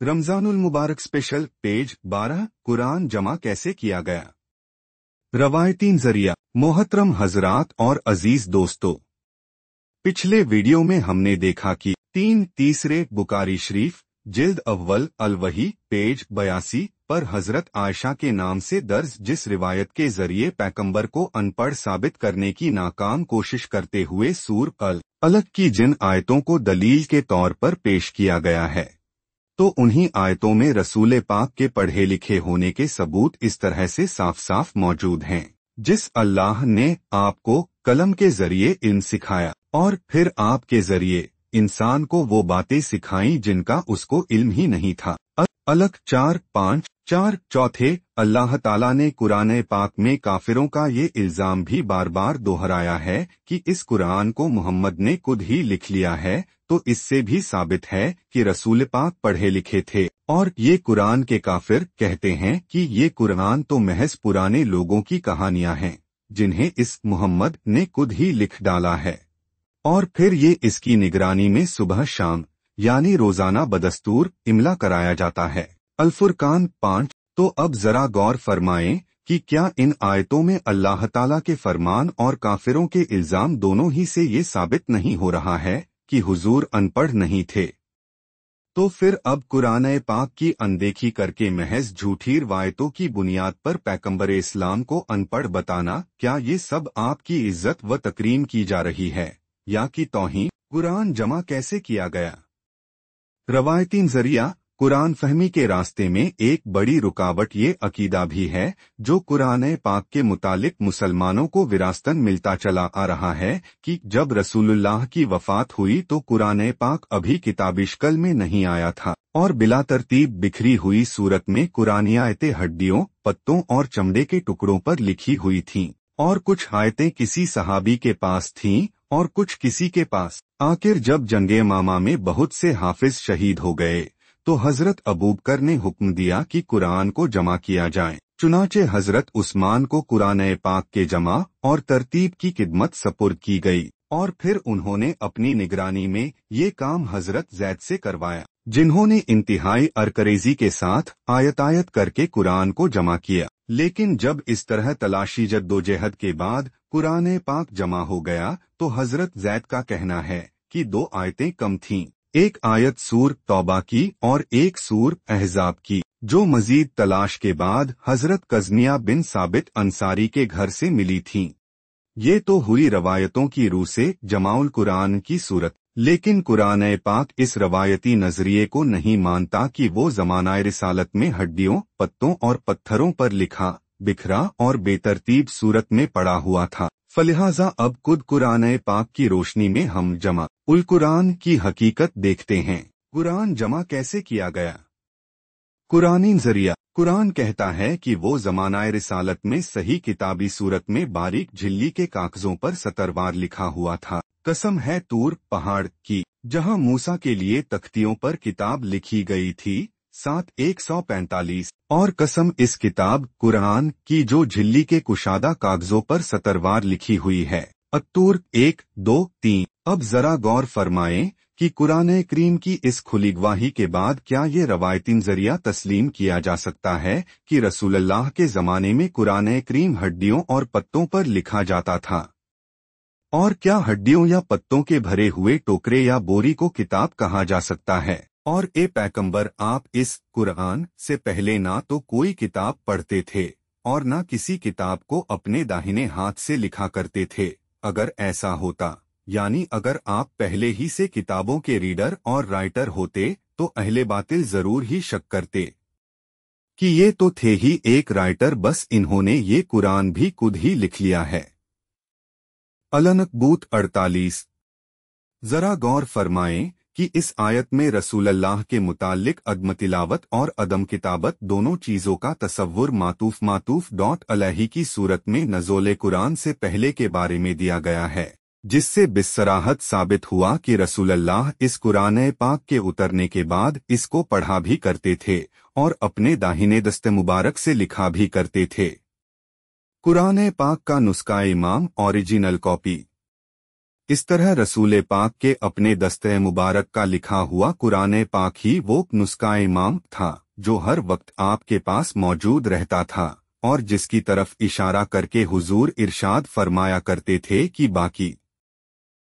रमजानुल मुबारक special page 12 Quran जमा कैसे किया गया। रवायती जरिया। मोहतरम हजरात और अजीज दोस्तों, पिछले वीडियो में हमने देखा कि तीसरे बुखारी शरीफ जिल्द अव्वल अल-वही पेज 82 पर हजरत आयशा के नाम से दर्ज जिस रिवायत के जरिए पैगंबर को अनपढ़ साबित करने की नाकाम कोशिश करते हुए सूर अल-अलक की जिन आयतों को दलील के तौर पर पेश किया गया है, तो उन्हीं आयतों में रसूल पाक के पढ़े लिखे होने के सबूत इस तरह से साफ साफ मौजूद हैं। जिस अल्लाह ने आपको कलम के जरिए इल्म सिखाया और फिर आपके जरिए इंसान को वो बातें सिखाई जिनका उसको इल्म ही नहीं था। अलग 4:5-4 चौथे, अल्लाह ताला ने कुरान पाक में काफिरों का ये इल्जाम भी बार बार दोहराया है कि इस कुरान को मोहम्मद ने खुद ही लिख लिया है, तो इससे भी साबित है कि रसूल पाक पढ़े लिखे थे। और ये कुरान के काफिर कहते हैं कि ये कुरान तो महज पुराने लोगों की कहानियां हैं जिन्हें इस मोहम्मद ने खुद ही लिख डाला है, और फिर ये इसकी निगरानी में सुबह शाम यानी रोजाना बदस्तूर इमला कराया जाता है। अल-फुरकान 5। तो अब जरा गौर फरमाएं कि क्या इन आयतों में अल्लाह ताला के फरमान और काफिरों के इल्जाम दोनों ही से ये साबित नहीं हो रहा है कि हुजूर अनपढ़ नहीं थे? तो फिर अब कुरान पाक की अनदेखी करके महज झूठी रवायतों की बुनियाद पर पैगंबर इस्लाम को अनपढ़ बताना, क्या ये सब आपकी इज्जत व तकरीम की जा रही है या कि तौहीन? कुरान जमा कैसे किया गया। रवायती जरिया। कुरान फहमी के रास्ते में एक बड़ी रुकावट ये अकीदा भी है जो कुरान पाक के मुतालिक मुसलमानों को विरासतन मिलता चला आ रहा है कि जब रसूलुल्लाह की वफात हुई तो कुरान पाक अभी किताबी शक्ल में नहीं आया था और बिला तरतीब बिखरी हुई सूरत में कुरानी आयतें हड्डियों, पत्तों और चमड़े के टुकड़ों पर लिखी हुई थीं, और कुछ आयतें किसी सहाबी के पास थीं और कुछ किसी के पास। आखिर जब जंगे मामा में बहुत से हाफिज शहीद हो गए तो हजरत अबूबकर ने हुक्म दिया कि कुरान को जमा किया जाए। चुनाचे हजरत उस्मान को कुरान पाक के जमा और तरतीब की खिदमत सपुर्द की गई और फिर उन्होंने अपनी निगरानी में ये काम हजरत जैद से करवाया, जिन्होंने इंतहाई अरकरेजी के साथ आयत करके कुरान को जमा किया। लेकिन जब इस तरह तलाशी जद्दोजहद के बाद कुरान पाक जमा हो गया तो हजरत जैद का कहना है कि 2 आयतें कम थीं, एक आयत सूर तौबा की और एक सूर अहज़ाब की, जो मजीद तलाश के बाद हजरत कज़निया बिन साबित अंसारी के घर से मिली थीं। ये तो हुई रवायतों की रूह से जमाउल कुरान की सूरत, लेकिन कुरान पाक इस रवायती नजरिए को नहीं मानता कि वो ज़मानाए रिसालत में हड्डियों, पत्तों और पत्थरों पर लिखा, बिखरा और बेतरतीब सूरत में पड़ा हुआ था। फलिहाजा अब खुद कुरान पाक की रोशनी में हम जमा उल कुरान की हकीकत देखते हैं। कुरान जमा कैसे किया गया। कुरानी जरिया। कुरान कहता है कि वो ज़मानाए रिसालत में सही किताबी सूरत में बारीक झिल्ली के कागजों पर सतरवार लिखा हुआ था। कसम है तूर पहाड़ की, जहां मूसा के लिए तख्तियों पर किताब लिखी गई थी, 7:145, और कसम इस किताब कुरान की जो झिल्ली के कुशादा कागजों पर सतरवार लिखी हुई है। अत्तूर 1-2-3। अब जरा गौर फरमाएं कि कुरान करीम की इस खुली गवाही के बाद क्या ये रवायती जरिया तस्लीम किया जा सकता है कि रसूलुल्लाह के ज़माने में कुरान करीम हड्डियों और पत्तों पर लिखा जाता था? और क्या हड्डियों या पत्तों के भरे हुए टोकरे या बोरी को किताब कहा जा सकता है? और ए पैगंबर, आप इस कुरान से पहले ना तो कोई किताब पढ़ते थे और ना किसी किताब को अपने दाहिने हाथ से लिखा करते थे। अगर ऐसा होता, यानी अगर आप पहले ही से किताबों के रीडर और राइटर होते, तो अहले बातिल जरूर ही शक करते कि ये तो थे ही एक राइटर, बस इन्होंने ये कुरान भी खुद ही लिख लिया है। अल-अनकबूत 48। जरा गौर फरमाएं कि इस आयत में रसूलुल्लाह के मुताल्लिक अदम तिलावत और अदम किताबत दोनों चीजों का तसव्वुर मातूफ अलैहि की सूरत में नज़ोले कुरान से पहले के बारे में दिया गया है, जिससे बिस्सराहत साबित हुआ कि रसूलुल्लाह इस कुरान पाक के उतरने के बाद इसको पढ़ा भी करते थे और अपने दाहिने दस्ते मुबारक से लिखा भी करते थे। कुरान पाक का नुस्खा इमाम ओरिजिनल कॉपी। اس طرح رسول پاک کے اپنے دستہ مبارک کا لکھا ہوا قرآن پاک ہی وہ نسخہ امام تھا جو ہر وقت آپ کے پاس موجود رہتا تھا اور جس کی طرف اشارہ کر کے حضور ارشاد فرمایا کرتے تھے کہ باقی